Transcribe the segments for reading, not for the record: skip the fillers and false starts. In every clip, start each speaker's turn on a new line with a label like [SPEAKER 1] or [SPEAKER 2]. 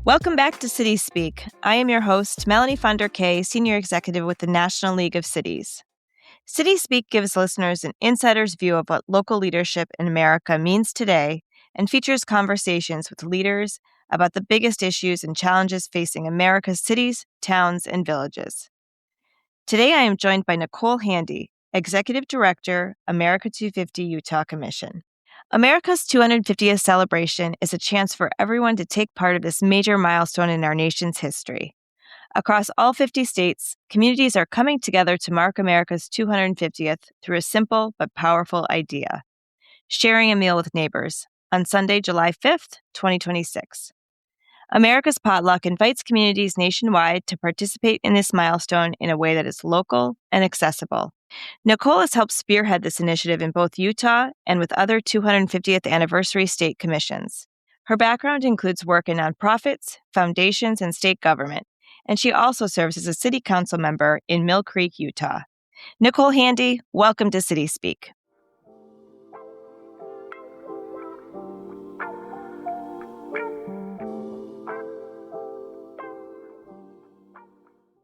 [SPEAKER 1] Welcome back to CitiesSpeak. I am your host, Melanie Funder-Kay, Senior Executive with the National League of Cities. CitiesSpeak gives listeners an insider's view of what local leadership in America means today and features conversations with leaders about the biggest issues and challenges facing America's cities, towns, and villages. Today I am joined by Nicole Handy, Executive Director, America 250 Utah Commission. America's 250th celebration is a chance for everyone to take part of this major milestone in our nation's history. Across all 50 states, communities are coming together to mark America's 250th through a simple but powerful idea: sharing a meal with neighbors on Sunday, July 5th, 2026. America's Potluck invites communities nationwide to participate in this milestone in a way that is local and accessible. Nicole has helped spearhead this initiative in both Utah and with other 250th anniversary state commissions. Her background includes work in nonprofits, foundations, and state government, and she also serves as a city council member in Mill Creek, Utah. Nicole Handy, welcome to CitiesSpeak.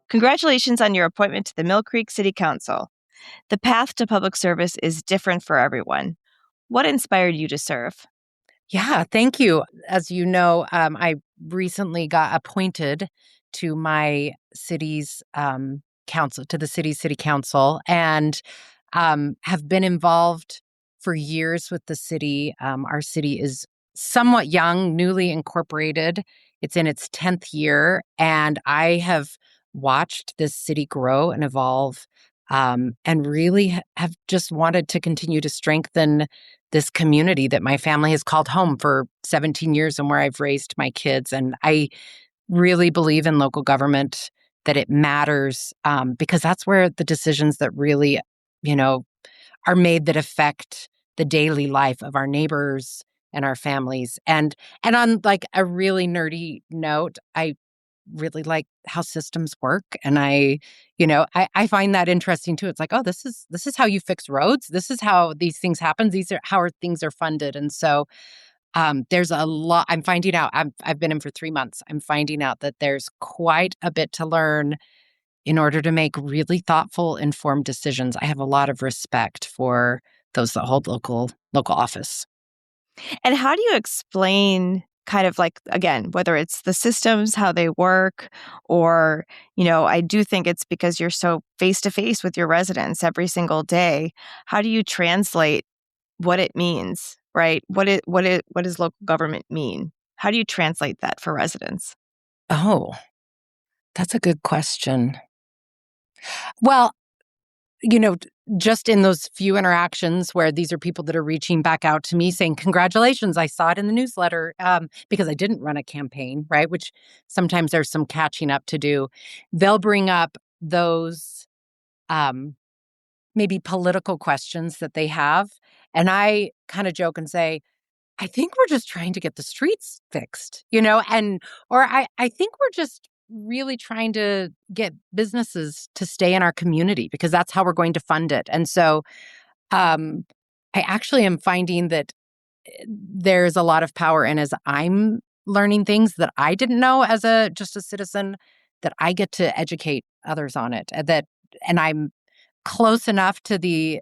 [SPEAKER 1] Congratulations on your appointment to the Mill Creek City Council. The path to public service is different for everyone. What inspired you to serve?
[SPEAKER 2] Yeah, thank you. As you know, I recently got appointed to my city's council, to the city's city council, and have been involved for years with the city. Our city is somewhat young, newly incorporated. It's in its 10th year, and I have watched this city grow and evolve, and really have just wanted to continue to strengthen this community that my family has called home for 17 years and where I've raised my kids. And I really believe in local government, that it matters, because that's where the decisions that really, are made that affect the daily life of our neighbors and our families. And on like a really nerdy note, I really like how systems work. And I find that interesting too. It's like, oh, this is how you fix roads. This is how these things happen. These are how things are funded. And so there's a lot I'm finding out. I've been in for 3 months. I'm finding out that there's quite a bit to learn in order to make really thoughtful, informed decisions. I have a lot of respect for those that hold local office.
[SPEAKER 1] And how do you explain kind of like, again, whether it's the systems, how they work, or, I do think it's because you're so face to face with your residents every single day. How do you translate what it means, right? What does local government mean? How do you translate that for residents?
[SPEAKER 2] Oh, that's a good question. Well, just in those few interactions where these are people that are reaching back out to me saying, congratulations, I saw it in the newsletter, because I didn't run a campaign, right? Which sometimes there's some catching up to do. They'll bring up those maybe political questions that they have. And I kind of joke and say, I think we're just trying to get the streets fixed, or I think we're just really trying to get businesses to stay in our community because that's how we're going to fund it. And so I actually am finding that there's a lot of power in, as I'm learning things that I didn't know as just a citizen, that I get to educate others on it, and I'm close enough to the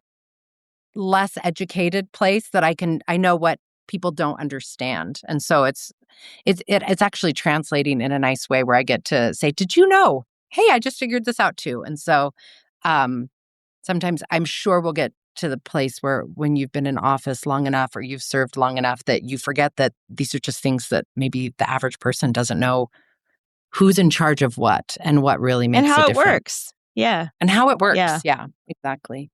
[SPEAKER 2] less educated place that I know what people don't understand. And so it's actually translating in a nice way where I get to say, did you know? Hey, I just figured this out too. And so sometimes I'm sure we'll get to the place where when you've been in office long enough or you've served long enough that you forget that these are just things that maybe the average person doesn't know who's in charge of what and what really makes a difference.
[SPEAKER 1] And how it works. Yeah.
[SPEAKER 2] And how it works. Yeah, exactly.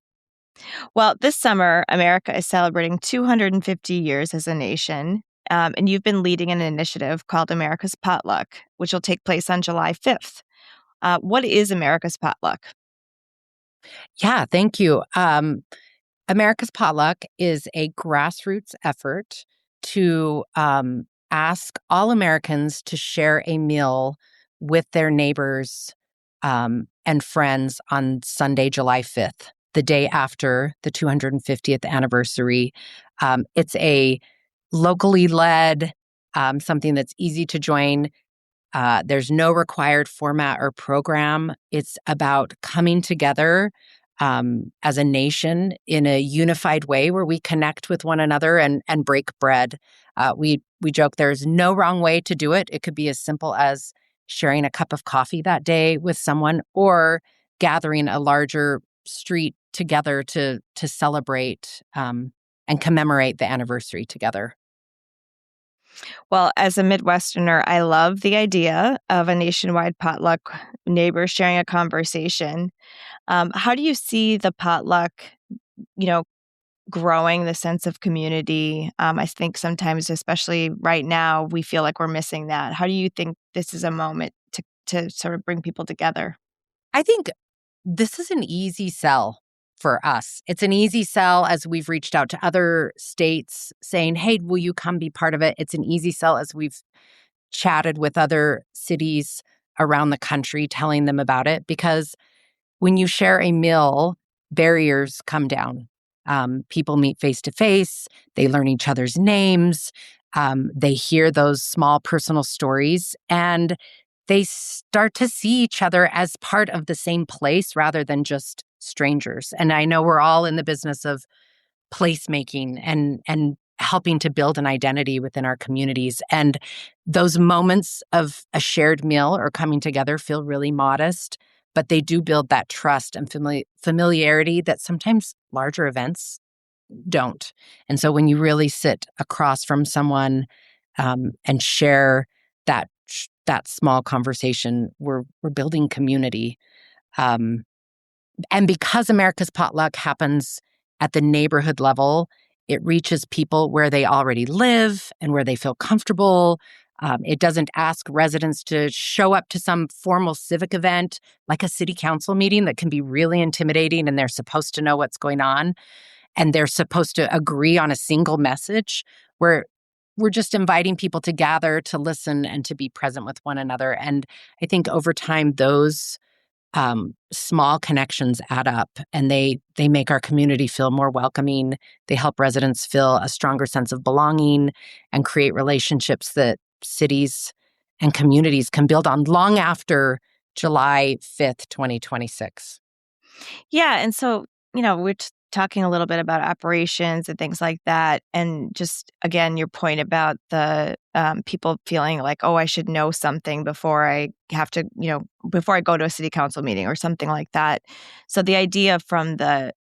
[SPEAKER 1] Well, this summer, America is celebrating 250 years as a nation, and you've been leading an initiative called America's Potluck, which will take place on July 5th. What is America's Potluck?
[SPEAKER 2] Yeah, thank you. America's Potluck is a grassroots effort to ask all Americans to share a meal with their neighbors and friends on Sunday, July 5th. The day after the 250th anniversary. It's a locally led, something that's easy to join. There's no required format or program. It's about coming together as a nation in a unified way where we connect with one another and break bread. We joke there's no wrong way to do it. It could be as simple as sharing a cup of coffee that day with someone, or gathering a larger street together to celebrate and commemorate the anniversary together.
[SPEAKER 1] Well, as a Midwesterner, I love the idea of a nationwide potluck, neighbors sharing a conversation. How do you see the potluck, you know, growing the sense of community? I think sometimes, especially right now, we feel like we're missing that. How do you think this is a moment to sort of bring people together?
[SPEAKER 2] I think this is an easy sell for us. It's an easy sell as we've reached out to other states saying, hey, will you come be part of it? It's an easy sell as we've chatted with other cities around the country, telling them about it, because when you share a meal, barriers come down. People meet face to face, they learn each other's names, they hear those small personal stories, and they start to see each other as part of the same place rather than just strangers. And I know we're all in the business of placemaking and helping to build an identity within our communities. And those moments of a shared meal or coming together feel really modest, but they do build that trust and familiarity that sometimes larger events don't. And so when you really sit across from someone and share that small conversation, we're building community. Um, and because America's Potluck happens at the neighborhood level, it reaches people where they already live and where they feel comfortable. It doesn't ask residents to show up to some formal civic event like a city council meeting that can be really intimidating, and they're supposed to know what's going on and they're supposed to agree on a single message. Where we're just inviting people to gather, to listen, and to be present with one another. And I think over time, those small connections add up, and they make our community feel more welcoming. They help residents feel a stronger sense of belonging and create relationships that cities and communities can build on long after July 5th, 2026.
[SPEAKER 1] Yeah, and so, we're talking a little bit about operations and things like that, and just again, your point about the people feeling like, oh, I should know something before I have to, before I go to a city council meeting or something like that. So the idea from the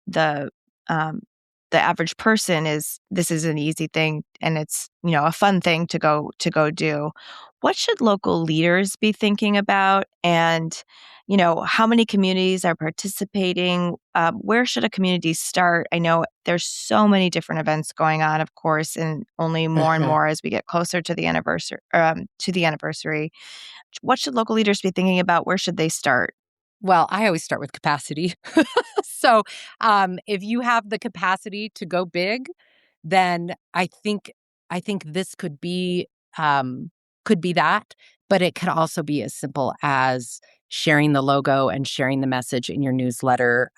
[SPEAKER 1] average person is this is an easy thing and it's a fun thing to go do. What should local leaders be thinking about? And how many communities are participating? Where should a community start? I know there's so many different events going on, of course, and only more and more as we get closer to the anniversary. What should local leaders be thinking about? Where should they start?
[SPEAKER 2] Well, I always start with capacity. So, if you have the capacity to go big, then I think this could be that, but it could also be as simple as sharing the logo and sharing the message in your newsletter.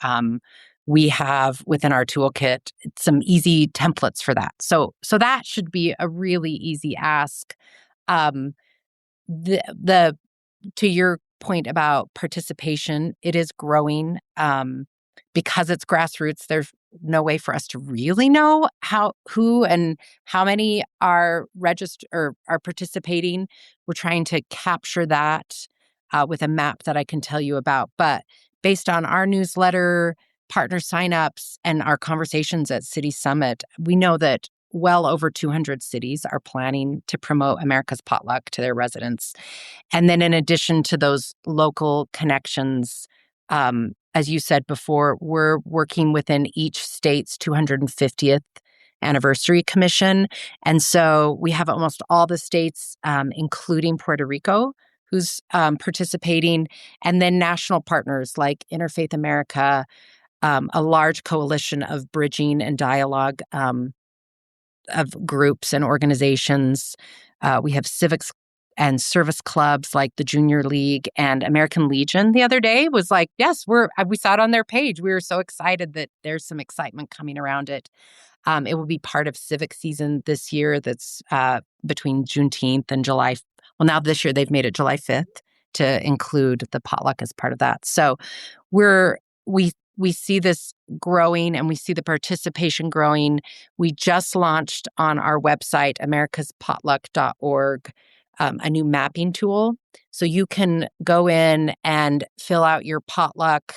[SPEAKER 2] We have within our toolkit some easy templates for that. So that should be a really easy ask. Um, the to your point about participation, it is growing. Because it's grassroots, there's no way for us to really know who and how many are registered or are participating. We're trying to capture that with a map that I can tell you about. But based on our newsletter, partner signups, and our conversations at City Summit, we know that well over 200 cities are planning to promote America's Potluck to their residents. And then in addition to those local connections, as you said before, we're working within each state's 250th anniversary commission. And so we have almost all the states, including Puerto Rico, who's participating, and then national partners like Interfaith America, a large coalition of bridging and dialogue of groups and organizations. We have civics and service clubs like the Junior League and American Legion. The other day was like, yes, we saw it on their page. We were so excited that there's some excitement coming around it. It will be part of civic season this year. That's between Juneteenth and Well, now this year they've made it July 5th to include the potluck as part of that. So we're we see this growing and we see the participation growing. We just launched on our website, americaspotluck.org, a new mapping tool. So you can go in and fill out your potluck,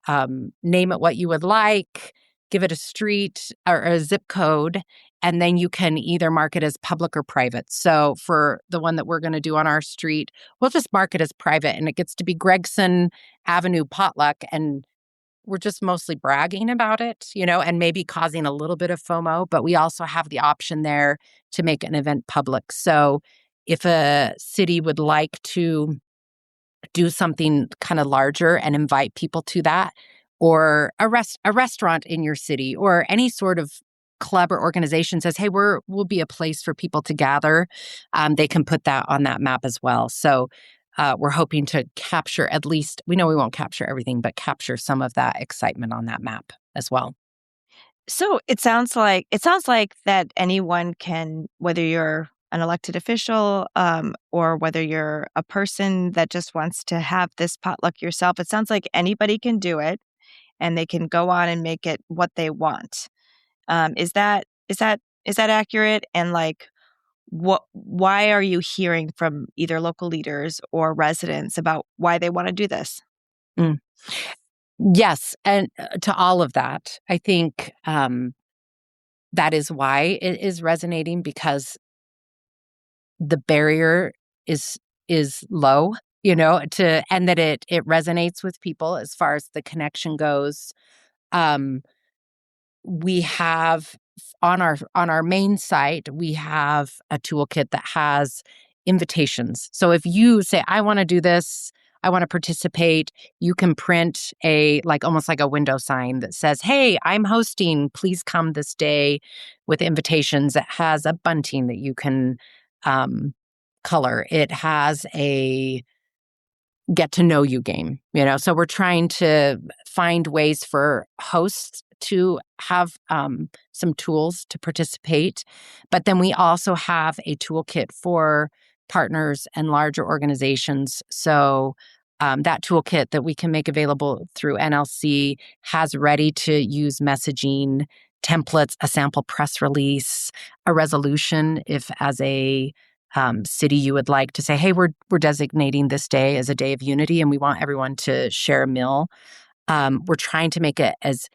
[SPEAKER 2] name it what you would like, give it a street or a zip code, and then you can either mark it as public or private. So for the one that we're going to do on our street, we'll just mark it as private, and it gets to be Gregson Avenue Potluck. And we're just mostly bragging about it, and maybe causing a little bit of FOMO, but we also have the option there to make an event public. So if a city would like to do something kind of larger and invite people to that, or a restaurant in your city, or any sort of club or organization says, hey, we'll be a place for people to gather, they can put that on that map as well. So we're hoping to capture, at least, we know we won't capture everything, but capture some of that excitement on that map as well.
[SPEAKER 1] So it sounds like that anyone can, whether you're an elected official, or whether you're a person that just wants to have this potluck yourself. It sounds like anybody can do it, and they can go on and make it what they want. Is that accurate? And like, why are you hearing from either local leaders or residents about why they want to do this?
[SPEAKER 2] Mm. Yes, and to all of that, I think that is why it is resonating, because the barrier is low, and that it resonates with people as far as the connection goes. Um, we have on our main site, we have a toolkit that has invitations. So if you say, I want to do this, I want to participate, you can print almost like a window sign that says, hey, I'm hosting, please come this day, with invitations. It has a bunting that you can color. It has a get to know you game, so we're trying to find ways for hosts to have some tools to participate. But then we also have a toolkit for partners and larger organizations. So that toolkit that we can make available through NLC has ready to use messaging templates, a sample press release, a resolution if as a city you would like to say, hey, we're designating this day as a day of unity and we want everyone to share a meal. We're trying to make it as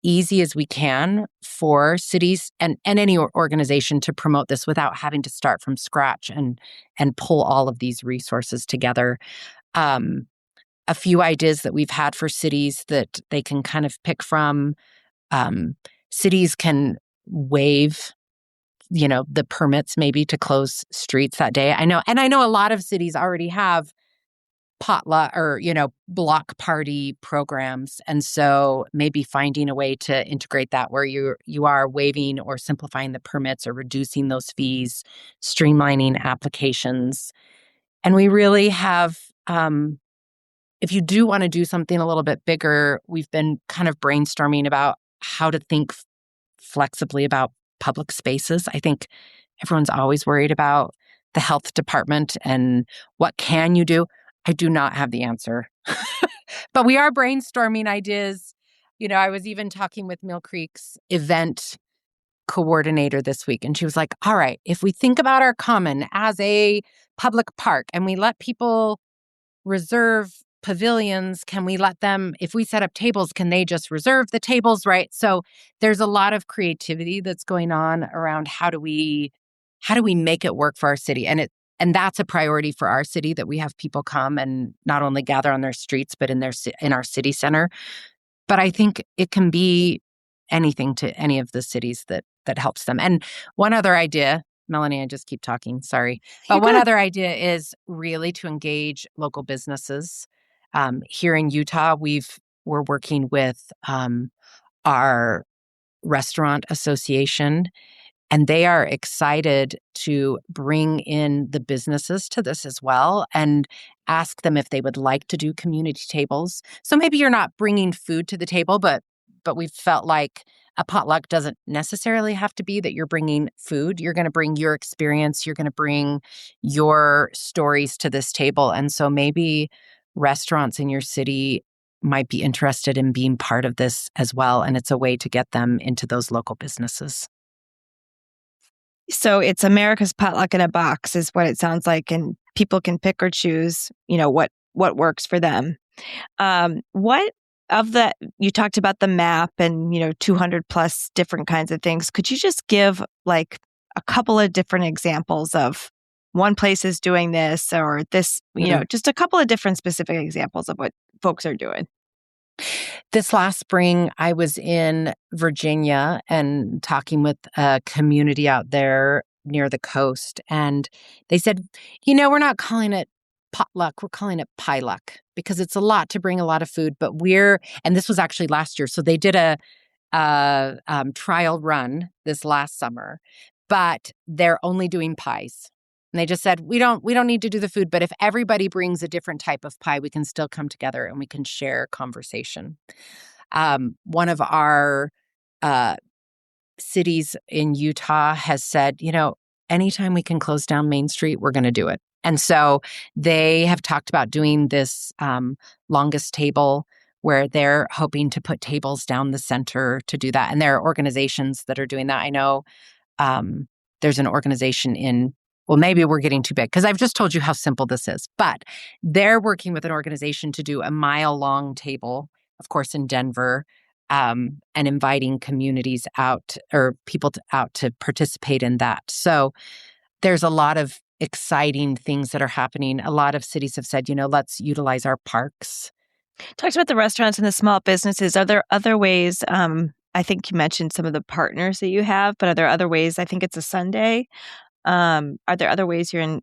[SPEAKER 2] easy as we can for cities and any organization to promote this without having to start from scratch and pull all of these resources together. A few ideas that we've had for cities that they can kind of pick from. Cities can waive the permits maybe to close streets that day. I know a lot of cities already have potluck or, block party programs. And so maybe finding a way to integrate that where you are waiving or simplifying the permits or reducing those fees, streamlining applications. And we really have, if you do want to do something a little bit bigger, we've been kind of brainstorming about how to think flexibly about public spaces. I think everyone's always worried about the health department and what can you do. I do not have the answer, but we are brainstorming ideas. I was even talking with Mill Creek's event coordinator this week, and she was like, all right, if we think about our common as a public park and we let people reserve pavilions, can we let them, if we set up tables, can they just reserve the tables, right? So there's a lot of creativity that's going on around how do we make it work for our city? And that's a priority for our city, that we have people come and not only gather on their streets, but in our city center. But I think it can be anything to any of the cities that helps them. And one other idea, Melanie, I just keep talking, sorry. But one other idea is really to engage local businesses. Here in Utah, we're working with our restaurant association, and they are excited to bring in the businesses to this as well and ask them if they would like to do community tables. So maybe you're not bringing food to the table, but but we felt like a potluck doesn't necessarily have to be that you're bringing food. You're going to bring your experience. You're going to bring your stories to this table. And so maybe restaurants in your city might be interested in being part of this as well. And it's a way to get them into those local businesses.
[SPEAKER 1] So it's America's potluck in a box is what it sounds like, and people can pick or choose, what works for them. What of the you talked about the map and 200 plus different kinds of things. Could you just give like a couple of different examples of one place is doing this or this, just a couple of different specific examples of what folks are doing?
[SPEAKER 2] This last spring, I was in Virginia and talking with a community out there near the coast. And they said, we're not calling it potluck, we're calling it pie luck because it's a lot to bring a lot of food. But and this was actually last year. So they did a trial run this last summer, but they're only doing pies. And they just said, we don't need to do the food, but if everybody brings a different type of pie, we can still come together and we can share conversation. One of our cities in Utah has said, anytime we can close down Main Street, we're going to do it. And so they have talked about doing this longest table where they're hoping to put tables down the center to do that. And there are organizations that are doing that. I know there's an organization well, maybe we're getting too big because I've just told you how simple this is, but they're working with an organization to do a mile-long table, of course, in Denver, and inviting communities out or people out to participate in that. So there's a lot of exciting things that are happening. A lot of cities have said, let's utilize our parks.
[SPEAKER 1] Talked about the restaurants and the small businesses. Are there other ways? I think you mentioned some of the partners that you have, but are there other ways? I think it's a Sunday. Are there other ways you're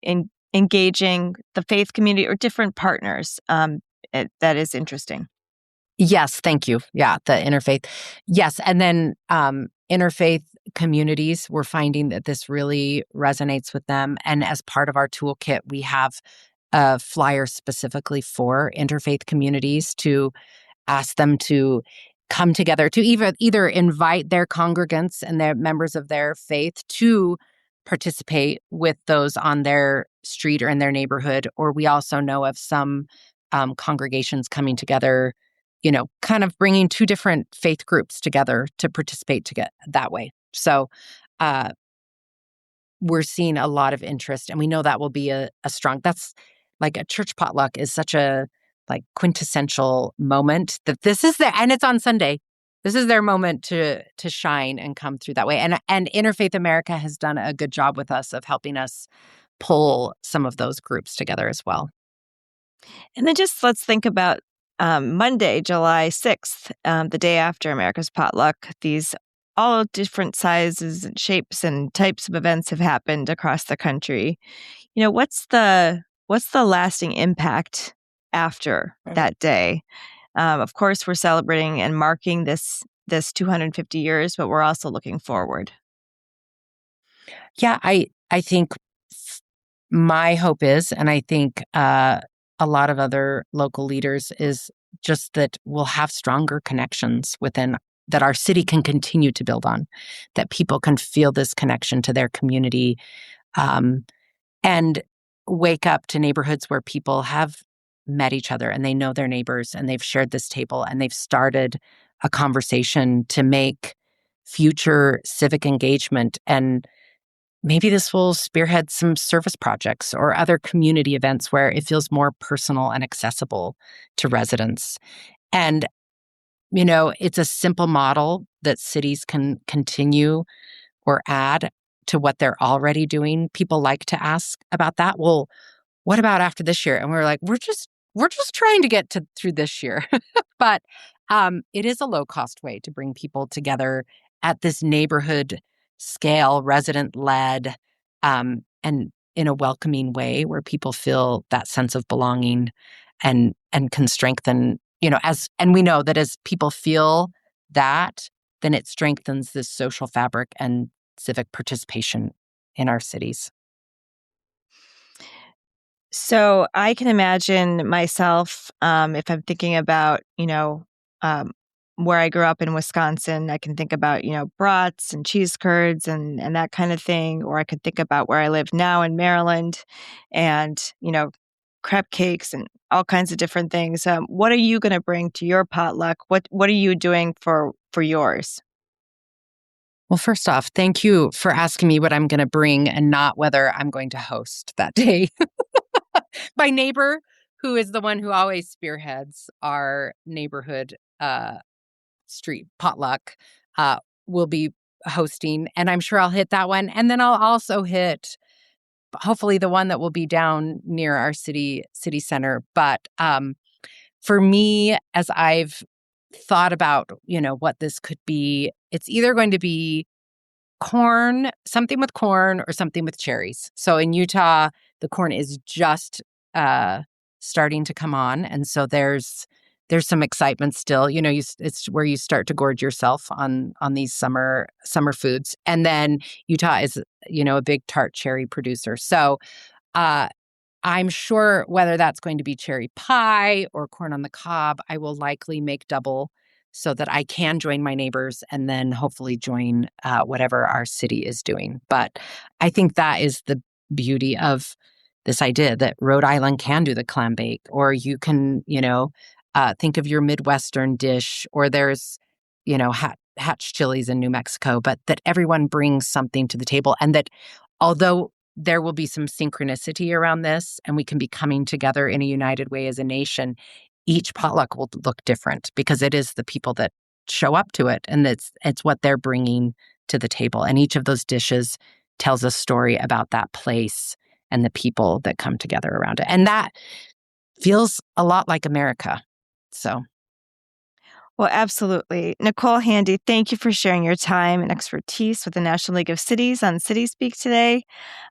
[SPEAKER 1] in engaging the faith community or different partners? That is interesting.
[SPEAKER 2] Yes, thank you. Yeah, the interfaith. Yes, and then interfaith communities, we're finding that this really resonates with them. And as part of our toolkit, we have a flyer specifically for interfaith communities to ask them to come together to either invite their congregants and their members of their faith to participate with those on their street or in their neighborhood. Or we also know of some congregations coming together, kind of bringing two different faith groups together to participate to get that way. So we're seeing a lot of interest, and we know that will be a strong, that's like a church potluck is such a like quintessential moment that this is and it's on Sunday. This is their moment to shine and come through that way. And Interfaith America has done a good job with us of helping us pull some of those groups together as well.
[SPEAKER 1] And then just let's think about Monday, July 6th, the day after America's Potluck. These all different sizes and shapes and types of events have happened across the country. What's the lasting impact after that day? Of course, we're celebrating and marking this 250 years, but we're also looking forward.
[SPEAKER 2] Yeah, I think my hope is, and I think a lot of other local leaders, is just that we'll have stronger connections within that our city can continue to build on, that people can feel this connection to their community and wake up to neighborhoods where people have met each other and they know their neighbors and they've shared this table and they've started a conversation to make future civic engagement. And maybe this will spearhead some service projects or other community events where it feels more personal and accessible to residents. And, it's a simple model that cities can continue or add to what they're already doing. People like to ask about that. Well, what about after this year? And we're like, we're just trying to get through this year. But it is a low-cost way to bring people together at this neighborhood scale, resident-led, and in a welcoming way where people feel that sense of belonging and can strengthen, and we know that as people feel that, then it strengthens this social fabric and civic participation in our cities.
[SPEAKER 1] So I can imagine myself, if I'm thinking about, um, where I grew up in Wisconsin, I can think about, brats and cheese curds and that kind of thing. Or I could think about where I live now in Maryland and, crab cakes and all kinds of different things. What are you going to bring to your potluck? What are you doing for yours?
[SPEAKER 2] Well, first off, thank you for asking me what I'm going to bring and not whether I'm going to host that day. My neighbor, who is the one who always spearheads our neighborhood street potluck, will be hosting, and I'm sure I'll hit that one. And then I'll also hit, hopefully, the one that will be down near our city center. But for me, as I've thought about, what this could be, it's either going to be something with corn or something with cherries. So in Utah, the corn is just starting to come on, and so there's some excitement still. It's where you start to gorge yourself on these summer foods. And then Utah is, a big tart cherry producer. So I'm sure whether that's going to be cherry pie or corn on the cob, I will likely make double so that I can join my neighbors and then hopefully join whatever our city is doing. But I think that is the beauty of this idea that Rhode Island can do the clam bake, or you can, think of your Midwestern dish, or there's, Hatch chilies in New Mexico, but that everyone brings something to the table. And that although there will be some synchronicity around this and we can be coming together in a united way as a nation, each potluck will look different because it is the people that show up to it, and it's what they're bringing to the table. And each of those dishes tells a story about that place and the people that come together around it. And that feels a lot like America. So.
[SPEAKER 1] Well, absolutely. Nicole Handy, thank you for sharing your time and expertise with the National League of Cities on CitiesSpeak today.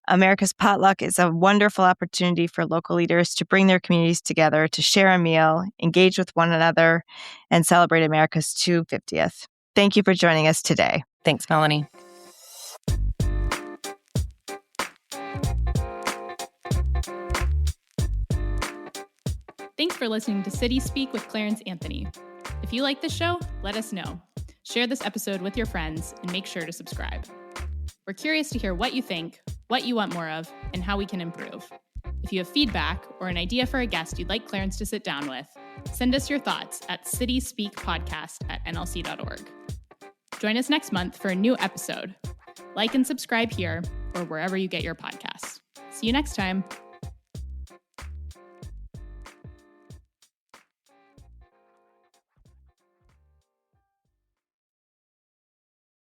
[SPEAKER 1] America's Potluck is a wonderful opportunity for local leaders to bring their communities together to share a meal, engage with one another, and celebrate America's 250th. Thank you for joining us today.
[SPEAKER 2] Thanks, Melanie.
[SPEAKER 3] Thanks for listening to CitiesSpeak with Clarence Anthony. If you like this show, let us know. Share this episode with your friends and make sure to subscribe. We're curious to hear what you think, what you want more of, and how we can improve. If you have feedback or an idea for a guest you'd like Clarence to sit down with, send us your thoughts at citiespeakpodcast@nlc.org. Join us next month for a new episode. Like and subscribe here or wherever you get your podcasts. See you next time.